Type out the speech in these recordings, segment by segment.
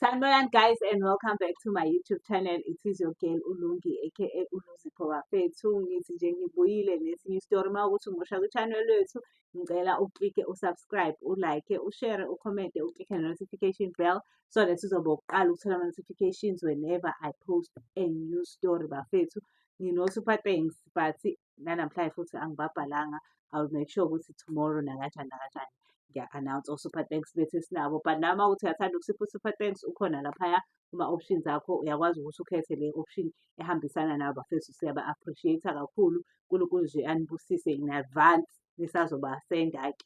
Sanibonani guys and welcome back to my YouTube channel. It is your girl Ulungi aka Uluzipho Bafethu. Ngithi nje ngibuyile nesinye isitori uma ukuthi ungosha ku-channel wethu ngicela uklike usubscribe, ulike, ushare, ucommente, uklike notification bell so that uzobe uqala ukuthola ama-notifications whenever I post a new story bafethu. Ngino-super thanks but nanamhlanje futhi angibabhalanga. I'll make sure ukuthi tomorrow nakanjani nakanjani ngiya-announce o-super thanks bethu esinabo. But nami uma uthi uyathanda ukusipha u-super thanks ukhona laphaya kuma-options akho, uyakwazi ukuthi ukhethe le option ehambisana nabo bafethu. Siyaba-appreciate-a kakhulu. uNkulunkulu nje anibusise in advance nisazoba-senda-ke.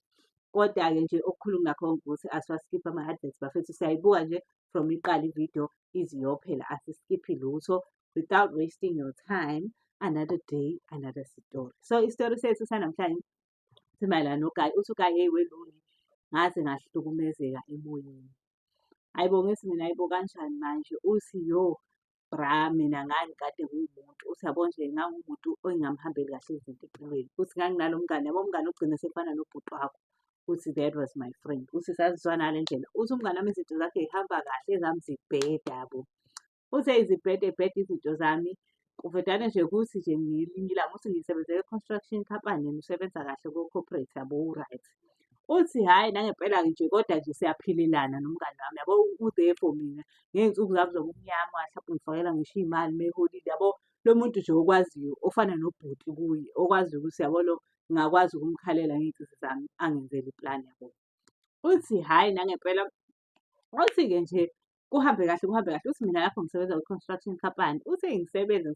Koda-ke nje okukhulu ngakho ukuthi asiwaskiphi ama-adverts bafethu, siyayibuka nje from iqala ividiyo ize iyophela, asiskiphi lutho. Without wasting your time, another day, another story. So isitori sethu sanamhlanje simayelana noGayi. Uthi uGayi welungi ngaze ngahlukumezeka emoyeni. Hayibo ngithi mina hayibo kanjani manje? Uthi yo bra mina ngani kade ngiwumuntu. Uthi yabo nje ngangumuntu engingamhambeli kahle izinto empilweni. Uthi nganginalo mngani, yabo umngani ogcine sefana nobhuti wakho. Uthi that was my friend. Uthi sazizwana ngale ndlela. Uthi umngani wami izinto zakhe zihamba kahle, ezami zibheda yabo. Uthe izibhede izinto zami. Kuvedane nje ukuthi nje ngelinye ilanga uthi ngisebenzele e-construction company yena usebenza kahle ko-corporate yabo u-right. Uthi hhayi nangempela-ke nje kodwa nje siyaphilelana nomngani wami yabo, u-there for mina ngey'nsuku zami zobumnyama, hlampe ungifakela ngisho iy'mali meholide yabo. Lo muntu nje okwaziyo ofana nobhuti kuye, okwaziyo ukuthi yabo lo ngingakwazi ukumkhalela ngey'nsizi zami angenzele iplani yabo. Uthi hhayi nangempela, uthi-ke nje kuhambe kahle kuhambe kahle. Uthi mina lapho ngisebenza kwi-construction company. Uthi ngisebenze.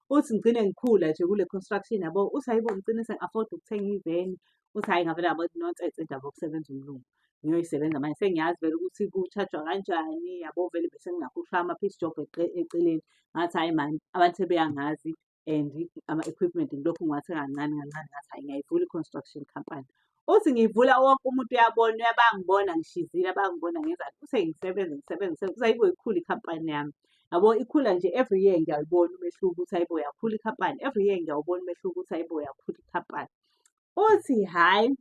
Uthi ngigcine ngikhula nje kule construction yabo. Uthi hayibo ngigcine sengi-afford-a ukuthenga iveni. Uthi hhayi ngavele ngabona nonsense indaba yokusebenza umlungu. Ngiyoyisebenza manje sengiyazi vele ukuthi ku-charge-wa kanjani yabo. Vele bese nginakhushwa ama-piece job eceleni. Ngathi hhayi mani abantu sebeyangazi and ama-equipment ngilokhu ngiwathenga kancane kancane. Ngathi hhayi ngiyayivula i-construction company. Uthi ngiyivula wonke umuntu uyabona, bayangibona ngishizile, bayangibona ngenzani. Uthe ngisebenza. Uthi hayibo ikhula ikhampani yami. Yabo ikhula nje every year ngiyawubona umehluko ukuthi hayibo yakhula ikhampani. Every year ngiyawubona umehluko ukuthi hayibo yakhula ikhampani. Uthi hhayi,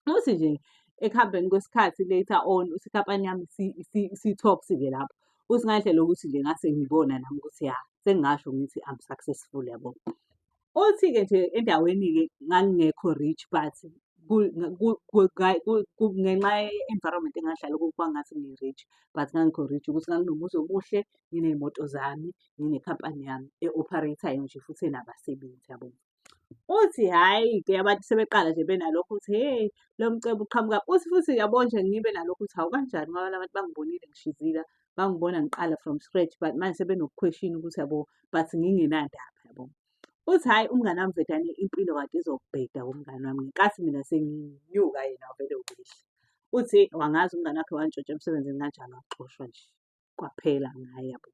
uthi nje ekuhambeni kwesikhathi later on uthi ikhampani yami si-tops-ke lapho. Uthi ngandlela yokuthi nje ngase ngibona nami ukuthi ya sengingasho ngithi I'm successful yabo. Uthi-ke nje endaweni-ke ngangingekho rich but ngenxa ye-environment engadlala kuyo kwangathi ngi-rich but ngangikho rich ukuthi nganginomuzi omuhle, nginey'moto zami, nginekhampani yami e-operate-ayo nje futhi enabasebenzi yabo. Uthi hhayi-ke abantu sebeqala nje benalokho ukuthi hhe lo mcebo uqhamukaphi. Uthi futhi yabo nje ngibe nalokho ukuthi hawu kanjani ngoba abantu bangibonile ngishizile, bangibona ngiqala from scratch but manje sebenoku-question ukuthi yabo but ngingenandaba yabo. Uthi hhayi umngani wami vedane impilo kade izobheda umngani wami ngenkathi mina senginyuka yena vele wehla. Uthi wangazi umngani wakhe wantshontsha emsebenzini kanjani waxoshwa nje kwaphela ngaye yabo.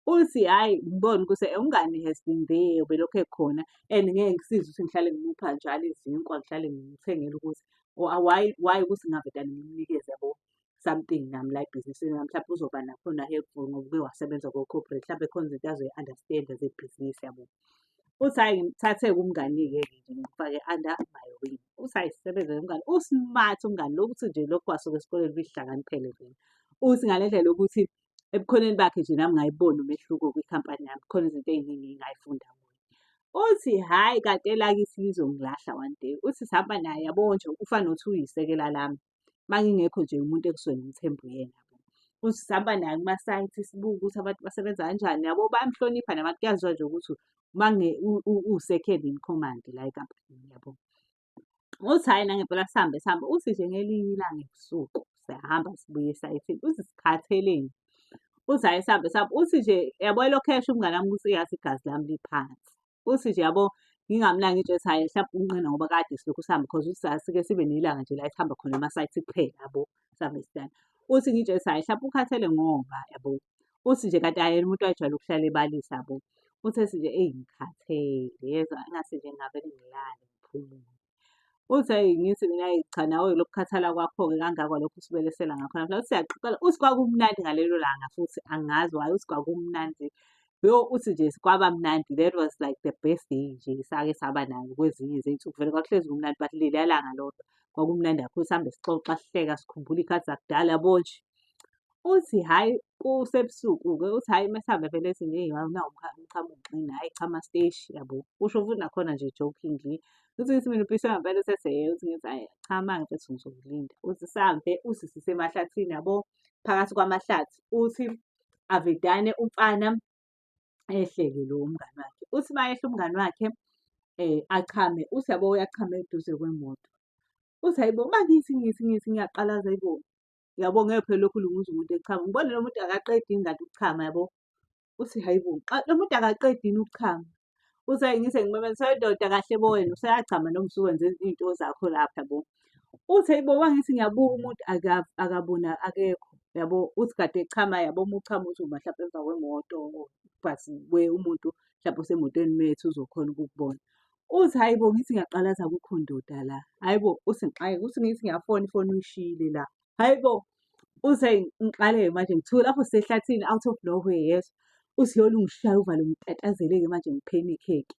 Uthi hhayi ngibona ukuthi umngani has been there ubelokhu ekhona and ngeke ngisize ukuthi ngihlale ngimupha njalo izinkwa, ngihlale ngimthengela ukuthi why ukuthi ngavedane ngimnikeze yabo something nami la ebhizinisini yami. Mhlampe uzoba nakhona helpful ngoba uke wasebenza ko-corporate, hlampe khona izinto azoyi-understand-a zebhizinisi yabo. Uthi hhayi ngimthathe-ke umngani-ke nje ngimfake under my wing. Uthi hhayi sisebenze nomngani u-smart umngani lo, ukuthi nje lokhu kwasuka esikoleni kuyihlakaniphele vele. Uthi ngale ndlela yokuthi ebukhoneni bakhe nje nami ngayibona umehluko kwikhampani yami. Kukhona izinto ey'ningi engayifunda kuye. Uthi hhayi kade-lakithi lizongilahla one day. Uthi sihamba naye yabo nje ufana nokuthi uyisekela lami. Uma ngingekho nje umuntu ekusuke ngimthembe uyena yabo. Uthi sihamba naye kuma-site sibuke ukuthi abantu basebenza kanjani yabo. Bayamhlonipha nabantu, kuyaziwa nje ukuthi u-second in command la enkampanini yabo. Uthi hhayi nangempela sihambe. Uthi nje ngelinye ilanga ebusuku siyahamba sibuya esayithini. Uthi sikhathele nje. Uthi hhayi sihambe. Uthi nje yabo elokhu esho umngani wami ukuthi yazi igazi lami liphansi. Uthi nje yabo ngingamnaki ngitsho ukuthi hhayi hlampe unqena ngoba kade silokhu sihamba because uthi asike sibe nelanga nje la esihamba khona ema-site kuphela yabo sihambe sidana. Uthi ngitsho ukuthi hhayi hlampe ukhathele ngoba yabo. Uthi nje kanti yena umuntu wayejwayele ukuhlala ebalisa yabo. Uthi ethi nje eyi ngikhathele yezwa engathi nje ngingavele ngilale ngiphumule. Uthi hhayi ngithi mina hhayi cha nawe lokhu kukhathala kwakho-ke kangaka walokhu usibelesela ngakhona. Uthi siyaxoxela, uthi kwakumnandi ngalelo langa futhi angazi why uthi kwakumnandi. Yo uthi nje kwaba mnandi, that was like the best day nje sake saba nayo kwezinye zey'nsuku. Vele kwakuhlezi kumnandi but leliya langa lodwa kwakumnandi kakhulu. Sihambe sixoxa sihleka sikhumbula iy'khathi zakudala yabo nje. Uthi hhayi kusebusuku-ke uthi hhayi mesihambe vele ethi nawu umchamo ungixina, hhayi cha amasteshi yabo. Usho futhi nakhona nje jokingly. Uthi ngithi mina uphishwa ngempela uthi uthi ngithi hhayi cha uma mfethu ngizokulinda. Uthi sihambe uthi sisemahlathini yabo, phakathi kwamahlathi. Uthi avedane umfana ehleke lo umngani wakhe. Uthi uma ehla umngani wakhe achame, uthi yabo uyachama eduze kwemoto. Uthi hayibo uma ngithi ngiyaqalaza hayibo. Yabo ngeke phela lokhu kulunguza umuntu echama. Ngibona lo muntu akaqedi yini kanti ukuchama yabo. Uthi hayibo, lo muntu akaqedi yini ukuchama. Uthi hhayi ngithi ngimemeza ndoda kahle bo wena useyachama noma usuwenze iy'nto zakho lapha yabo. Uthi hayibo uma ngithi ngiyabuka umuntu akabona akekho yabo. Uthi kade echama yabo uma uchama uthi uma hlampe emva kwemoto but umuntu hlampe usemotweni methi uzokhona ukukubona. Uthi hayibo ngithi ngiyaqalaza akukho ndoda la. Hayibo uthi uthi ngithi ngiyafona ifoni uyishiyile la. Hayibo uthi hhayi ngiqale-ke manje ngithuke lapho sisehlathini out of nowhere yezwa. Uthi yolo ungishaya uvalo ngitatazele-ke manje ngiphenikhe-ke.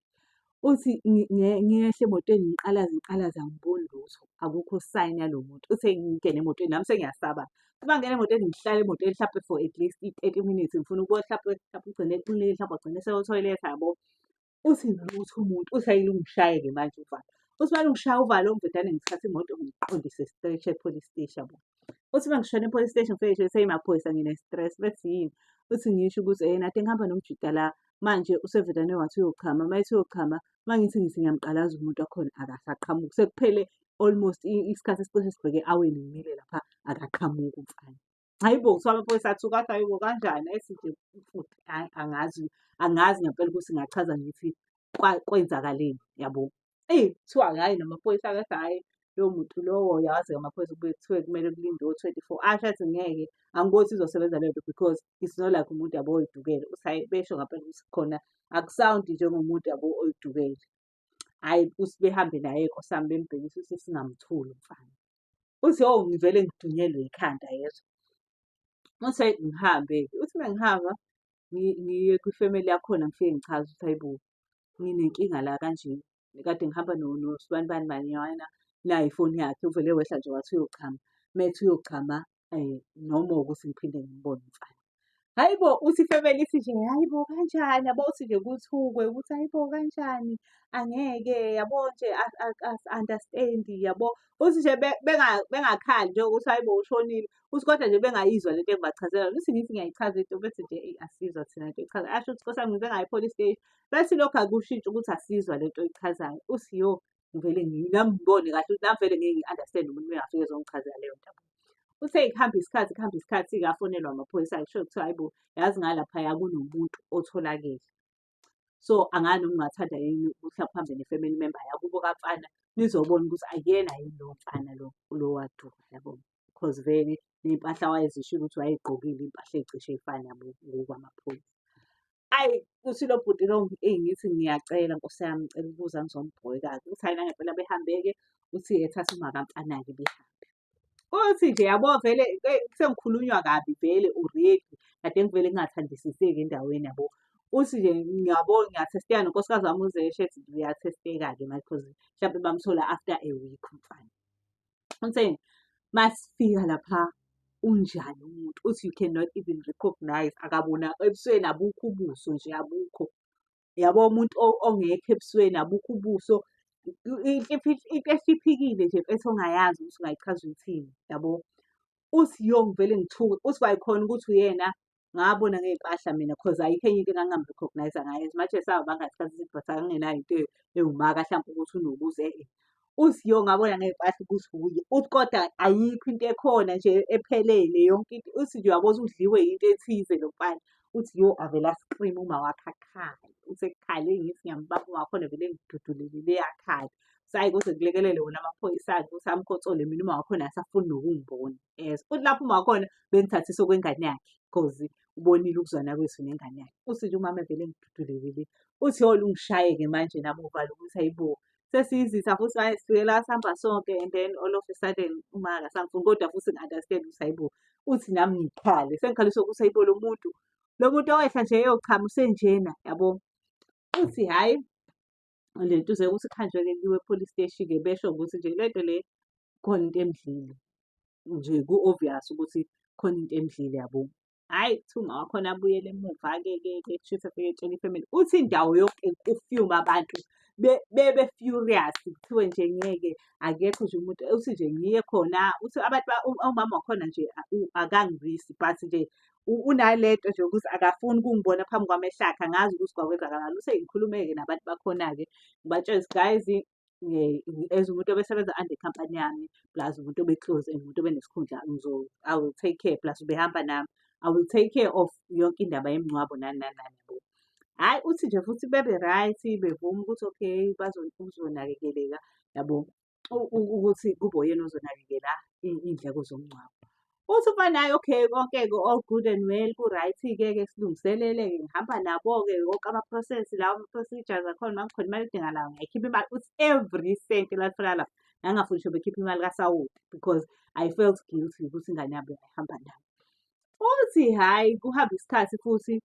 Uthi ngiyehla emotweni ngiqalaze angiboni lutho. Akukho sign yalo muntu. Uthi ngingene emotweni nami sengiyasaba. Uma ngingena emotweni ngihlale emotweni hlampe for at least i-30 minutes ngifuna ukubona hlampe ugcine eqinile hlampe agcine eseye-toilet yabo. Uthi lutho umuntu. Uthi hhayi lungishaye-ke manje uvalo. Uthi uma lungishaya uvalo ngivedane ngithathe imoto ngiqondise straight e-police steshi yabo. Uthi uma ngishona e-police station ngifike nje seyimaphoyisa ngine-stress. Bethi yini? Uthi ngisho ukuthi kade ngihamba nomjuda la manje usevedane wathi uyochama. Uma ethi uyochama uma ngithi ngiyamqalaza umuntu wakhona akasaqhamuki. Sekuphele almost isikhathi esicishe sibheke ehaweni ngimile lapha akaqhamuki umfana. Hhayibo kuthiwa amaphoyisa athuka athi hayibo kanjani? Ethi nje mfuthu hhayi angazi ngempela ukuthi ngachaza ngithi kwenzakaleni yabo. Kuthiwa hhayi namaphoyisa-ke athi hhayi lowo muntu lowo yazi-ke amaphoyisa kuthiwe kumele kulindwe o-24 asho athi ngeke angiboni ukuthi izosebenza leyo nto because it's not like umuntu yabo oyidukele. Uthi hhayi besho ngempela ukuthi khona akusawundi njengomuntu yabo oyidukele. Hhayi uthi behambe naye nkosiyami bembhekisa ukuthi singamtholi umfana. Uthi ngivele ngidunyelwe ikhanda yezwa. Uthi hhayi ngihambe-ke. Uthi uma ngihamba ngiye kwifemeli yakhona ngifike ngichaze ukuthi hayibo nginenkinga la kanje. Kade ngihamba nosibani bani banyana nayi ifoni yakhe uvele wehla nje wathi uyochama. Methi uyochama no more ukuthi ngiphinde ngimbone umfana. Hayibo uthi ifemeli ithi nje hayibo kanjani yabo uthi nje kuthukwe ukuthi hayibo kanjani angeke yabo nje as-understand-i yabo. Uthi nje bengakhali nje ukuthi hayibo ushonile. Uthi kodwa nje bengayizwa lento engibachazela yona. Uthi ngithi ngiyayichaza into bethi nje asizwa thina lento oyichazayo. Asho ukuthi Nkosi yami ngize ngaya e-police station. Bethi lokhu akushintshi ukuthi asizwa lento oyichazayo. Uthi ngivele nami ngibone kahle ukuthi nami vele ngeke ngi-understand-e umuntu uma engafika ezongichazela leyo nto. Uthe kuhamba isikhathi afonelwa amaphoyisa-ke kusho kuthiwa hayibo yazi ngalaphaya kunomuntu otholakele. So angani noma ungathanda yini ukuthi mhlawumbe uhambe ne-family member yakubo kamfana nizobona ukuthi akuyena yini lowo mfana lo waduka yabo. Because vele ney'mpahla wayezishiye ukuthi wayey'gqokile iy'mpahla ey'cishe y'fane nabo kwamaphoyisa. Ayi uthi lo bhuti lo ngithi ngiyacela Nkosi yami ngicela ukubuza ngizombheka-ke. Uthi hhayi nangempela behambe-ke uthi ethatha umakamfana-ke behambe. Uthi nje yabo vele sengikhulunywa kabi vele already kade ngivele ngingathandisiseki endaweni yabo. Uthi nje ngiyathesteka nonkosikazi wami uZeshe ethi uyathesteka-ke manje because mhlampe bamthola after a week umfana. Utheni masifika lapha unjani umuntu uthi you cannot even recognize akabona ebusweni abukho ubuso nje abukho. Yabo umuntu ongekho ebusweni abukho ubuso. Into ehliphekile nje ethi ongayazi ukuthi ungayichaza uthini yabo. Uthi ngivele ngithuke uthi kwayikhona ukuthi uyena ngabona ngey'mpahla mina cause ayikho enye into engangamrecognize ngayo. As much as sawubanga isikhathi eside but angingenayo into ewumaka hlampe ukuthi unobuso . Uthi ngabona ngey'mpahla ukuthi uye. Uthi kodwa ayikho into ekhona nje ephelele yonke into. Uthi nje uyabo udliwe yinto ethize lo mfana. Uthi avele a-scream-e uma wakhe akhale. Uthi ekukhale ngithi ngiyambamba uma wakhona vele engidudulelile eyakhala. Hhayi kuze kulekelele wona amaphoyisa-ke ukuthi amkhothole mina uma wakhona akasafuni nokungibona. Uthi lapho uma wakhona bengithathisa okwengane yakhe cause ubonile ukuzwana kwethu nengane yakhe. Uthi nje umama evele engidudulelile. Uthi lungishaye-ke manje nami uvalo ukuthi hayibo sesiyizitha futhi manje sifike la sihamba sonke and then all of a sudden uma akasangifuni kodwa futhi ngi-understand ukuthi hayibo. Uthi nami ngikhale sengikhaliswe ukuthi hayibo lo muntu owehla nje eyochama usenjena yabo. Uthi hhayi le nto ukuthi kuhanjwe-ke kuyiwe e-police steshi-ke besho ukuthi nje le nto le khona into emdlile nje ku-obvious ukuthi khona into emdlile yabo. Hhayi kuthiwa ungawakhona abuyele emuva-ke kushuthi afike etshela ifemeli. Uthi indawo yonke kufyume abantu bebe-furious kuthiwe nje ngeke akekho nje umuntu uthi nje ngiye khona uthi abantu umama wakhona nje akangivisi but nje unalento nje ukuthi akafuni ukungibona phambi kwamehlo akhe angazi ukuthi kwakwenzakalani. Uthe ngikhulume-ke nabantu bakhona-ke ngibatshele ukuthi guys as umuntu obesebenza under ikhampani yami plus umuntu obe-close and umuntu obenesikhundla I will take care plus ubehamba nami. I will take care of yonke indaba yemingcwabo nani nani nani yabo. Hhayi uthi nje futhi bebe-right bevuma ukuthi okay uzonakekeleka yabo. Ukuthi kube uyena ozonakekela iy'ndleko zomngcwabo. Uthi ufanayo okay konke-ke all good and well ku-right-ke silungiselele-ke ngihamba nabo-ke wonke ama-process lawa ama-procedures akhona uma kukhona imali edingakalayo ngiyayikhipha imali. Uthi every cent latholakala lapho ngangingafuni ngisho bekhipha imali kaSawoti because I felt guilty ukuthi ingane yabo ayihamba nami. Uthi hhayi kuhamba isikhathi futhi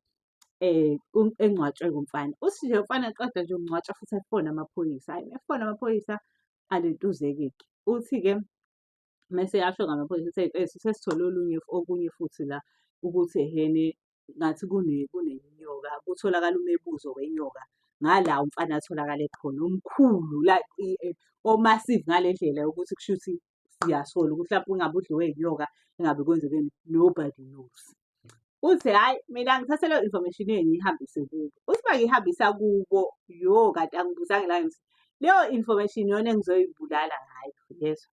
engcwatshwe umfana. Uthi nje umfana aqeda nje ukungcwatshwa futhi efona amaphoyisa. Hhayi efona amaphoyisa alentuzeke-ke. Uthi-ke mese asho ngamaphoyisa sesithole okunye futhi la ukuthi ehene ngathi kunenyoka kutholakala umebuzo wenyoka ngala umfana atholakale khona omkhulu like o-massive ngale ndlela yokuthi kushuthi siyasola ukuthi lapho ungabe udliwe inyoka engabe kwenzekeni nobody knows. Uthi hhayi mina ngithathe leyo information ngiyihambise kubo. Uthi uma ngiyihambisa kubo kanti angibuzanga la ngithi leyo information iyona engizoyibulala ngayo yezwa.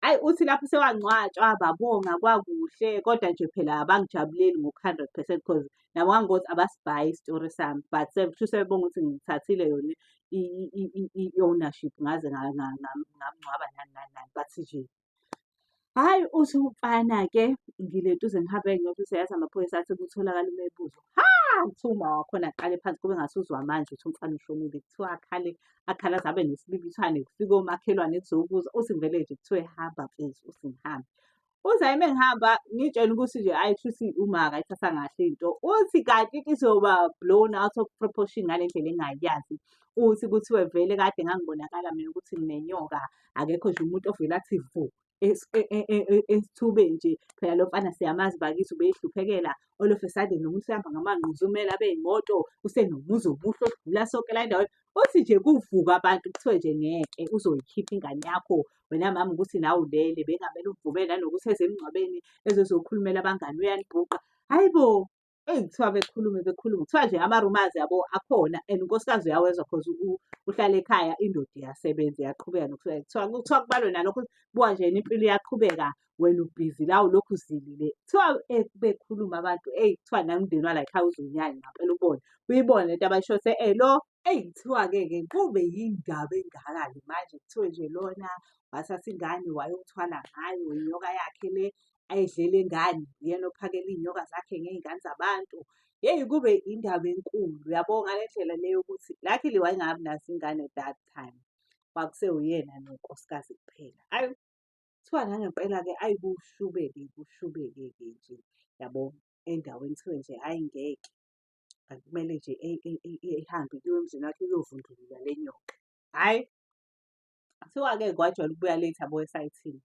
Hhayi uthi lapho sewangcwatshwa babonga kwakuhle kodwa nje phela abangijabuleli ngo-100% because nabo ngangokuthi abasibhayi isitori sami but kusho sebebonga ukuthi ngithathile yona i-ownership ngaze ngamngcwaba nani nani nani bathi nje. Hhayi uthi umfana-ke ngilentuze ngihambe ngiyothi yazi amaphoyisa athi kutholakala umebuzo. Kuthiwa uma wakhona aqale phansi kube ngasuzwa amanje ukuthi umfana ushonile. Kuthiwa akhalaze abe nesibibithwane kufike omakhelwane kuzobuza. Uthi ngivele nje kuthiwe hamba mfethu uthi ngihambe. Uthi hhayi uma ngihamba ngitshela ukuthi nje hhayi kushuthi uma akayithathanga kahle into. Uthi kanti izoba blown out of proportion ngale ndlela engingayazi. Uthi kuthiwe vele kade ngangibonakala mina ukuthi nginenyoka akekho nje umuntu ovele athi vo esithubeni nje phela lo mfana siyamazi bakithi ubeyihluphekela all of a sudden nomuntu uyahamba ngamangquzumela bey'moto usenomuzi omuhle odlula sonke la endaweni. Uthi nje kuvuka abantu kuthiwe nje ngeke uzoyikhipha ingane yakho wena mama ukuthi nawe ulele bengamele uvumele nanokuthi eze emngcwabeni ezokhulumela abangani uyanibhuqa. Hhayi bo kuthiwa bekhulume kuthiwa nje ama-rumours yabo akhona and unkosikazi uyawezwa cause uhlala ekhaya indoda iyasebenza iyaqhubeka kuthiwa kubalwe nalokho buka nje impilo iyaqhubeka wena ubhizi la ulokhu uzilile. Kuthiwa bekhuluma abantu kuthiwa nomndeni wala ekhaya uzonyanya ngampela ubone uyibone lento abayisho lo kuthiwa-ke kube yindaba engaka-ke manje kuthiwe nje lona wathatha ingane wayothwala ngayo inyoka yakhe le ayidlela ingane uyena ophakela iy'nyoka zakhe ngey'ngane zabantu. Yeyi kube indaba enkulu uyabo ngale ndlela le yokuthi luckily wayengabi nazo ingane at that time kwakusewuyena nonkosikazi kuphela. Hhayi kuthiwa nangempela-ke ayi kushubeke-ke nje yabo endaweni kuthiwe nje hhayi ngeke kumele nje ehambe kuyiwe emzini wakhe iyovundululwa le nyoka. Hhayi kuthiwa-ke kwajwayele ukubuya late yabo esayithini.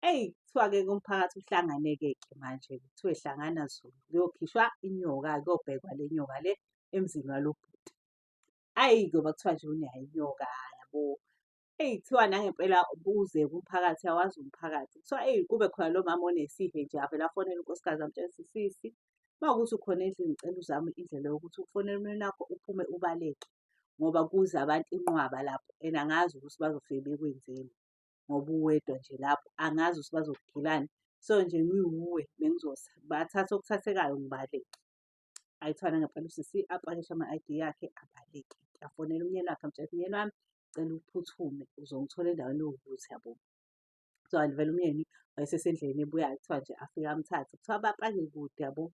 Kuthiwa-ke umphakathi uhlangane-ke manje kuthiwe hlangana Zulu kuyokhishwa inyoka kuyobhekwa le nyoka le emzini walo bhuti. Hhayi ngoba kuthiwa nje unayo inyoka yabo. Kuthiwa nangempela buze kumphakathi awazi umphakathi. Kuthiwa kube khona lo mama onesihe nje avele afonele unkosikazi amtshela ukuthi sisi uma kuwukuthi ukhona endlini ngicela uzame indlela yokuthi ufonele umyeni wakho uphume ubaleke ngoba kuza abantu inqwaba lapho and angazi ukuthi bazofike bekwenzeni ngoba uwedwa nje lapho angazi ukuthi bazokugilani. So nje ngiwuwe bathatha okuthathekayo ngibaleke. Hhayi kuthiwa nangempela usisi apakishe ama-I_D yakhe abaleke. Afonela umyeni wakhe amtshela ukuthi myeni wami cela uphuthume uzongithola endaweni ewukuthi yabo. Kuthiwa vele umyeni wayesesendleleni ebuyayo kuthiwa nje afike amthathe. Kuthiwa bapake kude yabo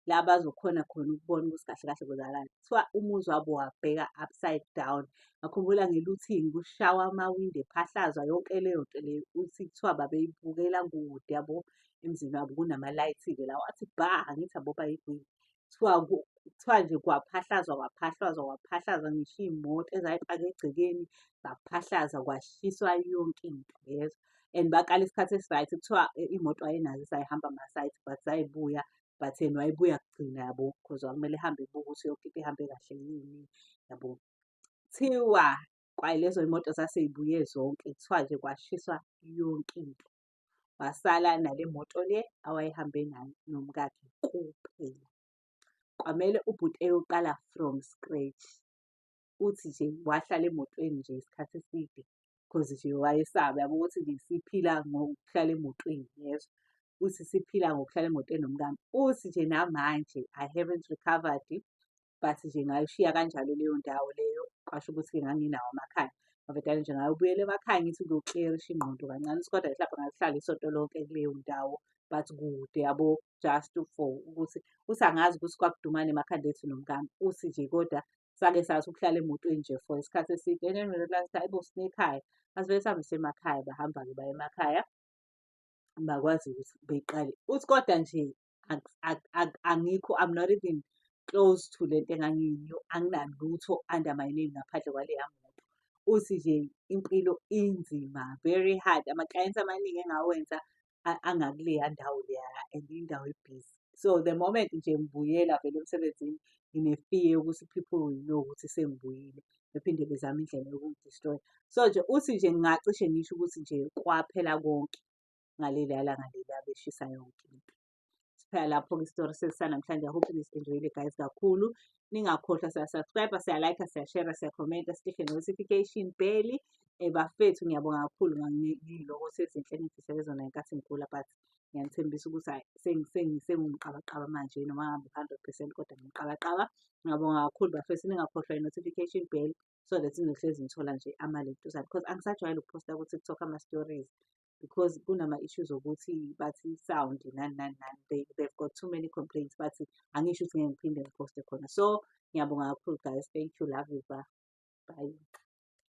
la bazokhona khona ukubona ukuthi kahle kahle kwenzakalani. Kuthiwa umuzi wabo wabheka upside down. Ngakhumbula ngeluthini kushawa amawindi ephahlazwa yonke leyo nto leyo. Uthi kuthiwa babeyibukela kude yabo emzini wabo kunamalayithi-ke lawa athi bha angithi abo bayigwini. Kuthiwa nje kwaphahlazwa ngisho iy'moto ezayipaka egcekeni zaphahlaza kwashiswa yonke into yezwa. and baqala isikhathi esi-right kuthiwa imoto ayinazo sayihamba ama-site but zayibuya but yena wayebuya kugcina yabo because kwakumele ihambe ibuka ukuthi yonke into ihambe kahle yini yabo. Kuthiwa kwalezo imoto zasey'buye zonke kuthiwa nje kwashiswa yonke into. Wasala nale moto le awayehambe nayo nomkakhe kuphela. Kwamele ubhuti eyoqala from scratch. Uthi nje wahlala emotweni nje isikhathi eside because nje wayesaba yabo ukuthi nje siphila ngokuhlala emotweni yezwa. Uthi siphila ngokuhlala emotweni nomkami. Uthi nje namanje I haven't recovered but nje ngayishiya kanjalo leyo ndawo leyo. Kwasho ukuthi-ke nganginawo amakhaya. Ngavele nje ngayobuyela emakhaya ngithi ngiyokliyerisha ingqondo kancane kodwa mhlawumbe ngalihlala isonto lonke kuleyo ndawo but kude yabo just for ukuthi uthi angazi ukuthi kwakudumani emakhanda ethu nomkami. Uthi nje kodwa sake sathi ukuhlala emotweni nje for isikhathi eside and then realize hayi bo sinekhaya. Asivele sihambe siye emakhaya bahamba-ke baya emakhaya bakwazi ukuthi beyiqale. Uthi kodwa nje angikho I'm not even close to lento engangiyiyo anginalutho under my name ngaphandle kwaleya moto. Uthi nje impilo inzima very hard. Ama-clients amaningi engawenza angakuleya ndawo leya and indawo ebhizi. So the moment nje ngibuyela vele emsebenzini ngine-fear yokuthi people will know ukuthi sengibuyile bephinde bezame indlela yokungi-destroy. So nje uthi nje ngingacishe ngisho ukuthi nje kwaphela konke ngaleliya langa leliya beshisa yonke into. Siphela lapho-ke isitori sanamhlanje. I hope nis-enjoyile guys kakhulu. Ningakhohlwa siya-subscribe, siya-like, siya-share, siya-comment, sicishe notification bell. Bafethu ngiyabonga kakhulu ngiyiloko sezinhle engidlulisele zona ngenkathi ngigula but ngiyanithembisa ukuthi hayi sengiwumqabaqaba manje noma ngabe 100% kodwa ngiyumqabaqaba. Ngiyabonga kakhulu bafethu ningakhohlwa i-notification bell so that nizohlezi nithola nje ama-lectures because angisajwayele ukuphosta ku-TikTok ama-stories because kunama-issues okuthi bathi sound nani nani nani. They've got too many complaints but angisho ukuthi ngeke ngiphinde ngiphoste khona. So ngiyabonga kakhulu guys. Thank you, love you, bye.